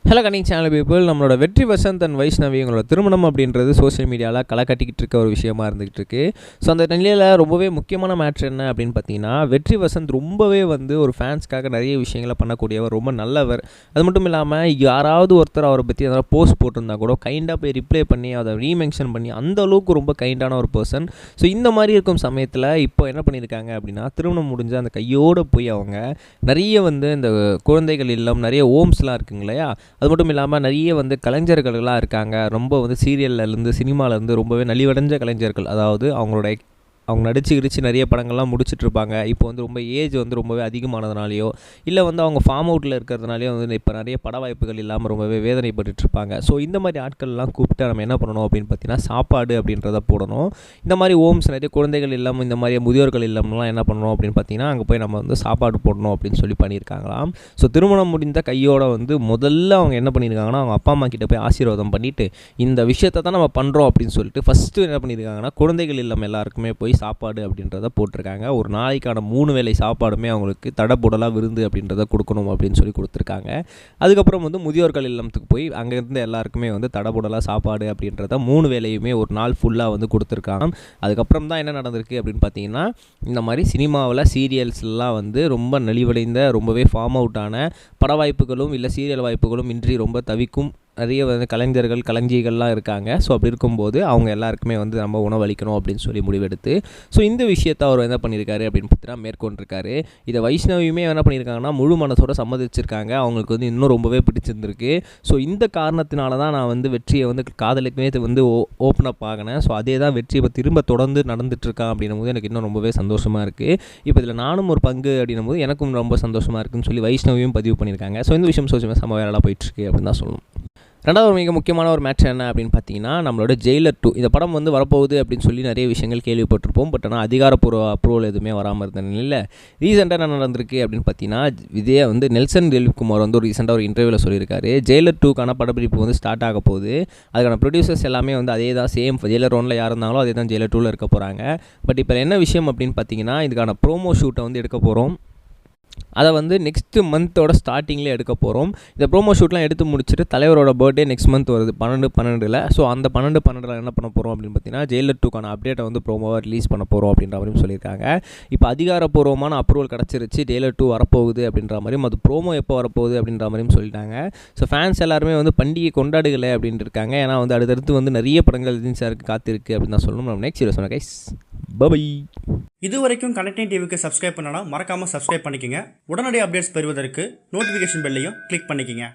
Hello கனிங் channel people, நம்மளோட வெற்றி Vasanth and Vaishnavi இவங்களோட திருமணம் அப்படின்றது சோஷியல் மீடியாவில் களை கட்டிக்கிட்டு இருக்க ஒரு விஷயமா இருந்துகிட்டு இருக்கு. ஸோ அந்த நிலையில் ரொம்பவே முக்கியமான மேட்ரு என்ன அப்படின்னு பார்த்தீங்கன்னா, வெற்றி வசந்த் ரொம்பவே ஒரு ஃபேன்ஸ்க்காக நிறைய விஷயங்களை பண்ணக்கூடியவர், ரொம்ப நல்லவர். அது மட்டும் இல்லாமல் யாராவது ஒருத்தர் அவரை பற்றி எதாவது போஸ்ட் போட்டிருந்தா கூட கைண்டாக போய் ரிப்ளை பண்ணி அதை ரீமென்ஷன் பண்ணி அந்த அளவுக்கு ரொம்ப கைண்டான ஒரு பர்சன். ஸோ இந்த மாதிரி இருக்கும் சமயத்தில் இப்போ என்ன பண்ணியிருக்காங்க அப்படின்னா, திருமணம் முடிஞ்ச அந்த கையோடு போய் அவங்க நிறைய இந்த குழந்தைகள் இல்லம் நிறைய ஹோம்ஸ்லாம் இருக்குங்க இல்லையா, அது மட்டும் இல்லாமல் நிறைய கலைஞர்கள்லாம் இருக்காங்க. ரொம்ப சீரியல்லேருந்து சினிமாலேருந்து ரொம்பவே நலிவடைஞ்ச கலைஞர்கள், அதாவது அவங்க நடிச்சு நிறைய படங்கள்லாம் முடிச்சிட்ருப்பாங்க. இப்போ ரொம்ப ஏஜ் ரொம்பவே அதிகமானதுனாலையோ இல்லை அவங்க ஃபார்ம் அவுட்டில் இருக்கிறதுனாலையோ இப்போ நிறைய பட வாய்ப்புகள் இல்லாமல் ரொம்பவே வேதனைப்பட்டுருப்பாங்க. ஸோ இந்த மாதிரி ஆட்கள்லாம் கூப்பிட்டு நம்ம என்ன பண்ணணும் அப்படின்னு பார்த்தீங்கன்னா, சாப்பாடு அப்படின்றத போடணும். இந்த மாதிரி ஹோம்ஸ் நிறைய குழந்தைகள் இல்லாமல் இந்த மாதிரி முதியோர்கள் இல்லாமலாம் என்ன பண்ணணும் அப்படின்னு பார்த்தீங்கன்னா, அங்கே போய் நம்ம சாப்பாடு போடணும் அப்படின்னு சொல்லி பண்ணியிருக்காங்களாம். ஸோ திருமணம் முடிந்த கையோட முதல்ல அவங்க என்ன பண்ணியிருக்காங்கன்னா, அவங்க அப்பா அம்மா கிட்ட போய் ஆசீர்வாதம் பண்ணிவிட்டு இந்த விஷயத்தை தான் நம்ம பண்ணுறோம் அப்படின்னு சொல்லிட்டு ஃபஸ்ட்டு என்ன பண்ணியிருக்காங்கன்னா, குழந்தைகள் இல்லம் எல்லாருக்குமே போய் சாப்பாடு அப்படின்றத போட்டிருக்காங்க. ஒரு நாளைக்கான 3 வேளை சாப்பாடுமே அவங்களுக்கு தடபுடலாக விருந்து அப்படின்றத கொடுக்கணும் அப்படின்னு சொல்லி கொடுத்துருக்காங்க. அதுக்கப்புறம் முதியோர்கள் இல்லத்துக்கு போய் அங்கேருந்து எல்லாருக்குமே தடபுடலாக சாப்பாடு அப்படின்றத 3 வேளையுமே ஒரு நாள் ஃபுல்லாக கொடுத்துருக்காங்க. அதுக்கப்புறம் தான் என்ன நடந்திருக்கு அப்படின்னு பார்த்தீங்கன்னா, இந்த மாதிரி சினிமாவில் சீரியல்ஸ்லாம் ரொம்ப நலிவடைந்த ரொம்பவே ஃபார்ம் அவுட்டான பட வாய்ப்புகளும் இல்லை சீரியல் வாய்ப்புகளும் இன்றி ரொம்ப தவிக்கும் நிறைய கலைஞர்கள் களஞ்சிகள்லாம் இருக்காங்க. ஸோ அப்படி இருக்கும்போது அவங்க எல்லாருக்குமே நம்ம உணவளிக்கணும் அப்படின்னு சொல்லி முடிவெடுத்து ஸோ இந்த விஷயத்தை அவர் என்ன பண்ணியிருக்காரு அப்படின்னு பார்த்தீங்கன்னா மேற்கொண்டிருக்காரு. இதை வைஷ்ணவியுமே என்ன பண்ணியிருக்காங்கன்னா முழு மனசோட சம்மதிச்சிருக்காங்க. அவங்களுக்கு இன்னும் ரொம்பவே பிடிச்சிருந்துருக்கு. ஸோ இந்த காரணத்தினால தான் நான் வெற்றியை காதலுக்குமே ஓப்பன் அப் ஆகினேன். ஸோ அதே தான் வெற்றி இப்போ திரும்ப தொடர்ந்து நடந்துட்டுருக்கான் அப்படின்னும் போது எனக்கு இன்னும் ரொம்பவே சந்தோஷமாக இருக்குது. இப்போ இதில் நானும் ஒரு பங்கு அப்படின்னும் போது எனக்கும் ரொம்ப சந்தோஷமாக இருக்குன்னு சொல்லி வைஷ்ணவியும் பதிவு பண்ணியிருக்காங்க. ஸோ இந்த விஷயம் சோசியல் செம்ம வேலையாக போயிட்டுருக்கு அப்படின்னு தான் சொல்லணும். ரெண்டாவது மிக முக்கியமான ஒரு மேட்ச் என்ன அப்படின்னு பார்த்தீங்கன்னா, நம்மளோட ஜெயிலர் 2 இந்த படம் வரப்போகுது அப்படின்னு சொல்லி நிறைய விஷயங்கள் கேள்விப்பட்டிருப்போம். பட் ஆனால் அதிகாரப்பூர்வ அப்ரூவல் எதுவுமே வராமல் இருந்த நிலையில் ரீசெண்டாக என்ன நடந்திருக்கு அப்படின்னு பார்த்தீங்கன்னா, இதே நெல்சன் திலீப்குமார் ஒரு ரீசெண்டாக ஒரு இன்டர்வியூவில் சொல்லியிருக்காரு, ஜெயிலர் 2க்கான படப்பிடிப்பு ஸ்டார்ட் ஆக போகுது. அதுக்கான ப்ரொடியூசர்ஸ் எல்லாமே அதே தான் சேம் ஜெயிலர் 1ல் யார் இருந்தாங்களோ அதே தான் ஜெயிலர் 2ல் இருக்க போகிறாங்க. பட் இப்போ என்ன விஷயம் அப்படின்னு பார்த்தீங்கன்னா, இதுக்கான ப்ரோமோ ஷூட்டை எடுக்க போகிறோம். அதை நெக்ஸ்ட்டு மந்தோட ஸ்டார்டிங்லேயே எடுக்க போகிறோம். இந்த ப்ரோமோ ஷூட்லாம் எடுத்து முடிச்சுட்டு தலைவரோட பர்த்டே நெக்ஸ்ட் மந்த் வருது 12/12. ஸோ அந்த 12/12 என்ன பண்ண போகிறோம் அப்படின்னு பார்த்தீங்கன்னா, ஜெயிலர் 2க்கான அப்டேட்டை ப்ரோமோவாக ரிலீஸ் பண்ண போகிறோம் அப்படின்ற மாதிரியும் சொல்லியிருக்காங்க. இப்போ அதிகாரப்பூர்வமான அப்ரூவல் கிடச்சிருச்சு, ஜெயிலர் 2 வரப்போகுது அப்படின்ற மாதிரியும், அது ப்ரோமோ எப்போ வரப்போகுது அப்படின்ற மாதிரியும் சொல்லிட்டாங்க. ஸோ ஃபேன்ஸ் எல்லாருமே பண்டிகை கொண்டாடுகளை அப்படின்ட்டு இருக்காங்க. ஏன்னா அடுத்தடுத்து நிறைய படங்கள் ரஜினி சாருக்கு காத்திருக்கு அப்படின்னு தான் சொல்லணும். நம்ம நெக்ஸ்ட் சொன்ன கைஸ் பை. இது வரைக்கும் கனெக்டிங் டிவிக்கு சப்ஸ்கிரைப் பண்ணனா மறக்காமல் சப்ஸ்கிரைப் பண்ணிக்கங்க. உடனடி அப்டேட்ஸ் பெறுவதற்கு நோட்டிஃபிகேஷன் பெல்லையும் கிளிக் பண்ணிக்கங்க.